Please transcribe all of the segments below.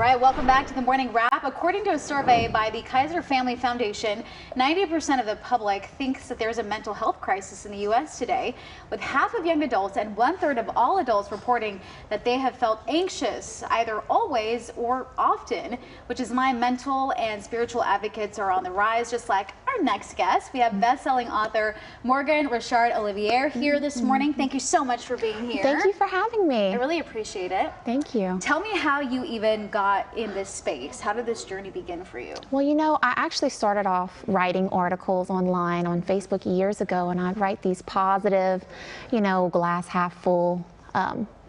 right, welcome back to the Morning Wrap. According to a survey by the Kaiser Family Foundation, 90% of the public thinks that there's a mental health crisis in the U.S. today, with half of young adults and 1/3 of all adults reporting that they have felt anxious, either always or often, which is why mental and spiritual advocates are on the rise, just like our next guest. We have best-selling author Morgan Richard Olivier here this morning. Thank you so much for being here. Thank you for having me. I really appreciate it. Thank you. Tell me how you even got in this space. How did this journey begin for you? Well, you know, I actually started off writing articles online on Facebook years ago, and I'd write these positive, you know, glass half full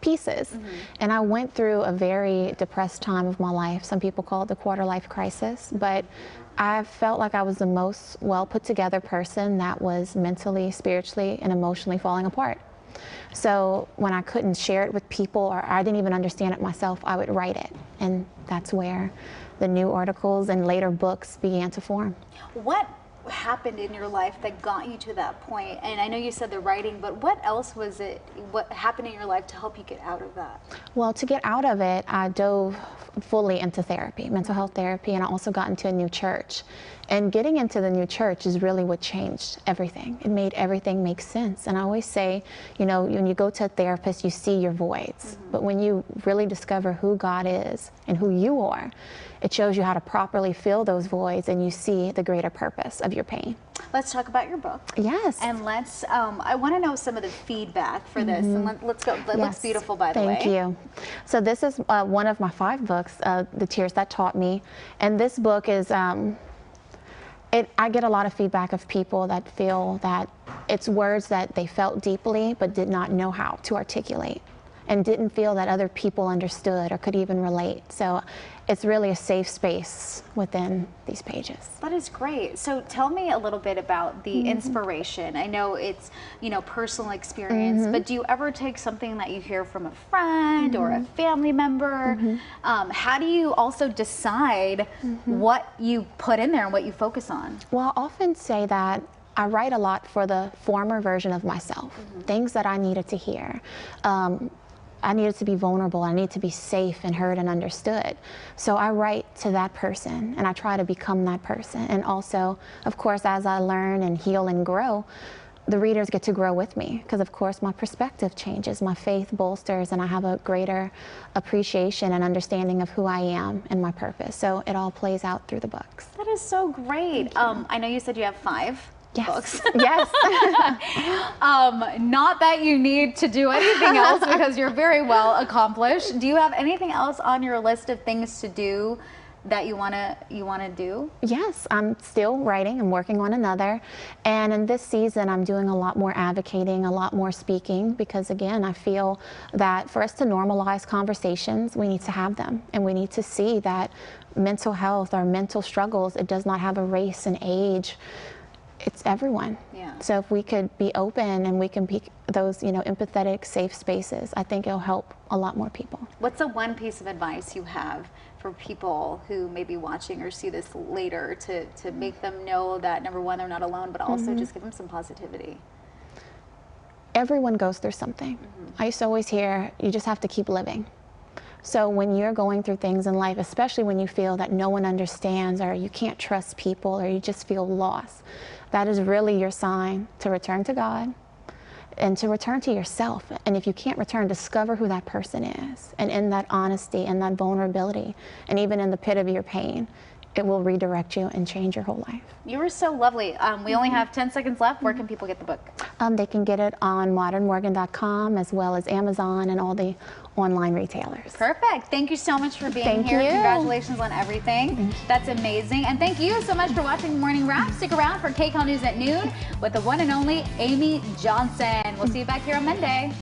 pieces. And I went through a very depressed time of my life. Some people call it the quarter life crisis, but I felt like I was the most well put together person that was mentally, spiritually, and emotionally falling apart. So when I couldn't share it with people, or I didn't even understand it myself, I would write it. And that's where the new articles and later books began to form. What happened in your life that got you to that point? And I know you said the writing, but what else was it? What happened in your life to help you get out of that? Well, to get out of it, I dove fully into therapy, mental health therapy, and I also got into a new church. And getting into the new church is really what changed everything. It made everything make sense. And I always say, you know, when you go to a therapist, you see your voids. But when you really discover who God is and who you are, it shows you how to properly fill those voids, and you see the greater purpose of your pain. Let's talk about your book. Yes. And let's, I want to know some of the feedback for this. And let's go. It looks beautiful, by the way. Thank you. So this is one of my 5 books, The Tears That Taught Me. And this book is, I get a lot of feedback of people that feel that it's words that they felt deeply but did not know how to articulate, and didn't feel that other people understood or could even relate. So it's really a safe space within these pages. That is great. So tell me a little bit about the inspiration. I know it's, you know, personal experience, but do you ever take something that you hear from a friend or a family member? How do you also decide what you put in there and what you focus on? Well, I often say that I write a lot for the former version of myself, things that I needed to hear. I needed to be vulnerable. I needed to be safe and heard and understood. So I write to that person, and I try to become that person. And also, of course, as I learn and heal and grow, the readers get to grow with me, because of course my perspective changes, my faith bolsters, and I have a greater appreciation and understanding of who I am and my purpose. So it all plays out through the books. That is so great. I know you said you have 5. Books. Yes. Not that you need to do anything else, because you're very well accomplished. Do you have anything else on your list of things to do that you wanna do? Yes, I'm still writing. I'm working on another, and in this season I'm doing a lot more advocating, a lot more speaking, because again I feel that for us to normalize conversations, we need to have them, and we need to see that mental health or mental struggles, it does not have a race and age. It's everyone. Yeah. So if we could be open and we can be those, you know, empathetic, safe spaces, I think it'll help a lot more people. What's the one piece of advice you have for people who may be watching or see this later to make them know that, number one, they're not alone, but also just give them some positivity? Everyone goes through something. I used to always hear, you just have to keep living. So when you're going through things in life, especially when you feel that no one understands, or you can't trust people, or you just feel lost, that is really your sign to return to God and to return to yourself. And if you can't return, discover who that person is. And in that honesty and that vulnerability, and even in the pit of your pain, it will redirect you and change your whole life. You were so lovely. We only have 10 seconds left. Where can people get the book? They can get it on modernmorgan.com, as well as Amazon and all the online retailers. Perfect. Thank you so much for being here. Congratulations on everything. That's amazing. And thank you so much for watching Morning Wrap. Stick around for KCON News at noon with the one and only Amy Johnson. We'll see you back here on Monday.